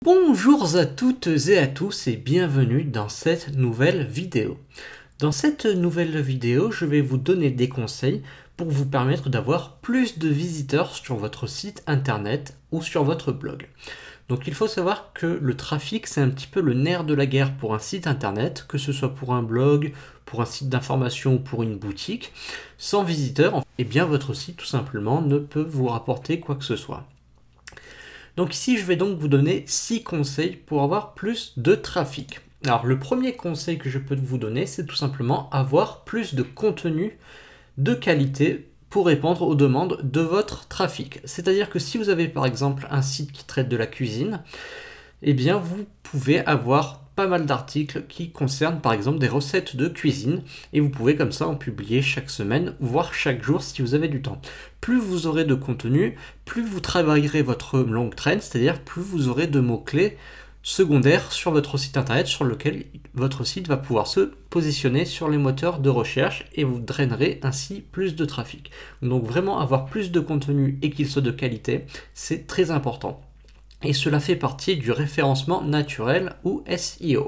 Bonjour à toutes et à tous et bienvenue dans cette nouvelle vidéo. Dans cette nouvelle vidéo, je vais vous donner des conseils pour vous permettre d'avoir plus de visiteurs sur votre site internet ou sur votre blog. Donc il faut savoir que le trafic, c'est un petit peu le nerf de la guerre pour un site internet, que ce soit pour un blog, pour un site d'information ou pour une boutique. Sans visiteurs, eh bien votre site tout simplement ne peut vous rapporter quoi que ce soit. Donc ici, je vais donc vous donner 6 conseils pour avoir plus de trafic. Alors le premier conseil que je peux vous donner, c'est tout simplement avoir plus de contenu de qualité pour répondre aux demandes de votre trafic. C'est-à-dire que si vous avez par exemple un site qui traite de la cuisine, eh bien vous pouvez avoir pas mal d'articles qui concernent par exemple des recettes de cuisine et vous pouvez comme ça en publier chaque semaine, voire chaque jour si vous avez du temps. Plus vous aurez de contenu, plus vous travaillerez votre longue traîne, c'est-à-dire plus vous aurez de mots-clés secondaires sur votre site internet sur lequel votre site va pouvoir se positionner sur les moteurs de recherche et vous drainerez ainsi plus de trafic. Donc vraiment avoir plus de contenu et qu'il soit de qualité, c'est très important. Et cela fait partie du référencement naturel ou SEO.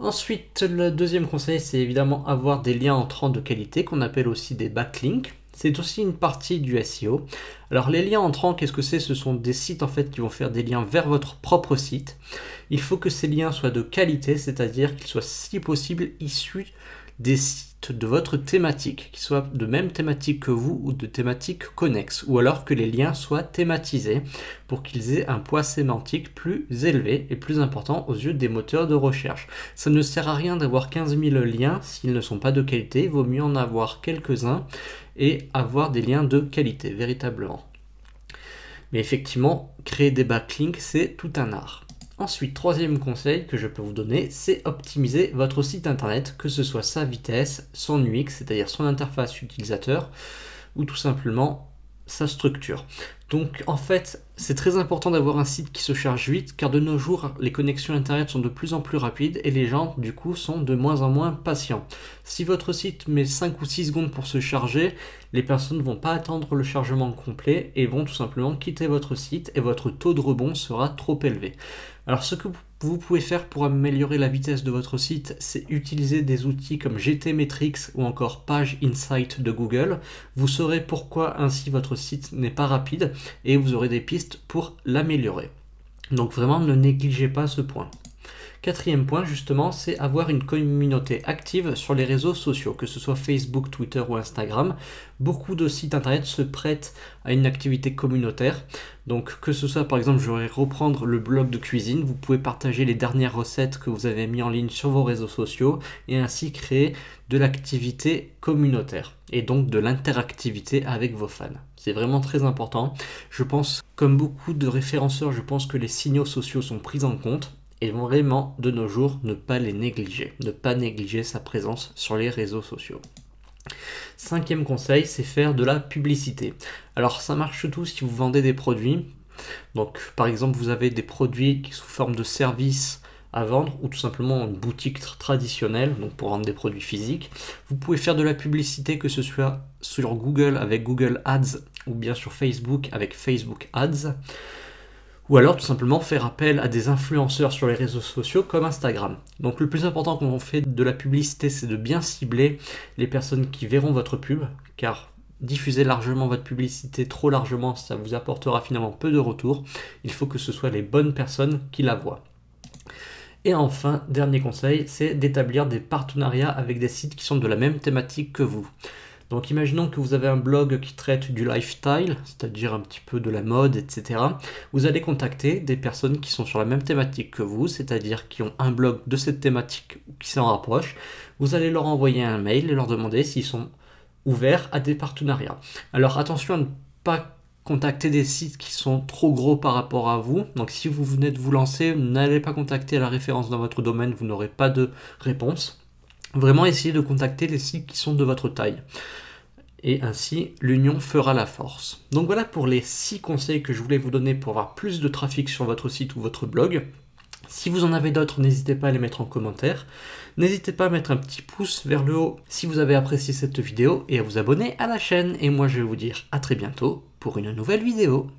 Ensuite, le deuxième conseil, c'est évidemment avoir des liens entrants de qualité qu'on appelle aussi des backlinks. C'est aussi une partie du SEO. Alors les liens entrants, qu'est-ce que c'est? Ce sont des sites en fait qui vont faire des liens vers votre propre site. Il faut que ces liens soient de qualité, c'est-à-dire qu'ils soient si possible issus des sites de votre thématique, qui soient de même thématique que vous ou de thématiques connexes, ou alors que les liens soient thématisés pour qu'ils aient un poids sémantique plus élevé et plus important aux yeux des moteurs de recherche. Ça ne sert à rien d'avoir 15 000 liens s'ils ne sont pas de qualité, il vaut mieux en avoir quelques-uns et avoir des liens de qualité, véritablement. Mais effectivement, créer des backlinks, c'est tout un art. Ensuite, troisième conseil que je peux vous donner, c'est optimiser votre site internet, que ce soit sa vitesse, son UX, c'est-à-dire son interface utilisateur, ou tout simplement sa structure. Donc en fait, c'est très important d'avoir un site qui se charge vite, car de nos jours, les connexions internet sont de plus en plus rapides et les gens, du coup, sont de moins en moins patients. Si votre site met 5 ou 6 secondes pour se charger, les personnes ne vont pas attendre le chargement complet et vont tout simplement quitter votre site et votre taux de rebond sera trop élevé. Alors ce que vous pouvez faire pour améliorer la vitesse de votre site, c'est utiliser des outils comme GTmetrix ou encore Page Insight de Google. Vous saurez pourquoi ainsi votre site n'est pas rapide et vous aurez des pistes pour l'améliorer. Donc vraiment ne négligez pas ce point. Quatrième point justement, c'est avoir une communauté active sur les réseaux sociaux, que ce soit Facebook, Twitter ou Instagram. Beaucoup de sites internet se prêtent à une activité communautaire. Donc que ce soit par exemple, je vais reprendre le blog de cuisine, vous pouvez partager les dernières recettes que vous avez mis en ligne sur vos réseaux sociaux et ainsi créer de l'activité communautaire et donc de l'interactivité avec vos fans. C'est vraiment très important. Je pense, comme beaucoup de référenceurs, je pense que les signaux sociaux sont pris en compte. Et vraiment, de nos jours, ne pas les négliger. Ne pas négliger sa présence sur les réseaux sociaux. Cinquième conseil, c'est faire de la publicité. Alors, ça marche tout si vous vendez des produits. Donc, par exemple, vous avez des produits qui sous forme de services à vendre ou tout simplement une boutique traditionnelle, donc pour vendre des produits physiques. Vous pouvez faire de la publicité, que ce soit sur Google avec Google Ads ou bien sur Facebook avec Facebook Ads. Ou alors tout simplement faire appel à des influenceurs sur les réseaux sociaux comme Instagram. Donc le plus important quand on fait de la publicité, c'est de bien cibler les personnes qui verront votre pub, car diffuser largement votre publicité trop largement, ça vous apportera finalement peu de retour. Il faut que ce soit les bonnes personnes qui la voient. Et enfin, dernier conseil, c'est d'établir des partenariats avec des sites qui sont de la même thématique que vous. Donc imaginons que vous avez un blog qui traite du lifestyle, c'est-à-dire un petit peu de la mode, etc. Vous allez contacter des personnes qui sont sur la même thématique que vous, c'est-à-dire qui ont un blog de cette thématique ou qui s'en rapproche. Vous allez leur envoyer un mail et leur demander s'ils sont ouverts à des partenariats. Alors attention à ne pas contacter des sites qui sont trop gros par rapport à vous. Donc si vous venez de vous lancer, n'allez pas contacter la référence dans votre domaine, vous n'aurez pas de réponse. Vraiment essayez de contacter les sites qui sont de votre taille. Et ainsi, l'union fera la force. Donc voilà pour les 6 conseils que je voulais vous donner pour avoir plus de trafic sur votre site ou votre blog. Si vous en avez d'autres, n'hésitez pas à les mettre en commentaire. N'hésitez pas à mettre un petit pouce vers le haut si vous avez apprécié cette vidéo et à vous abonner à la chaîne. Et moi je vais vous dire à très bientôt pour une nouvelle vidéo.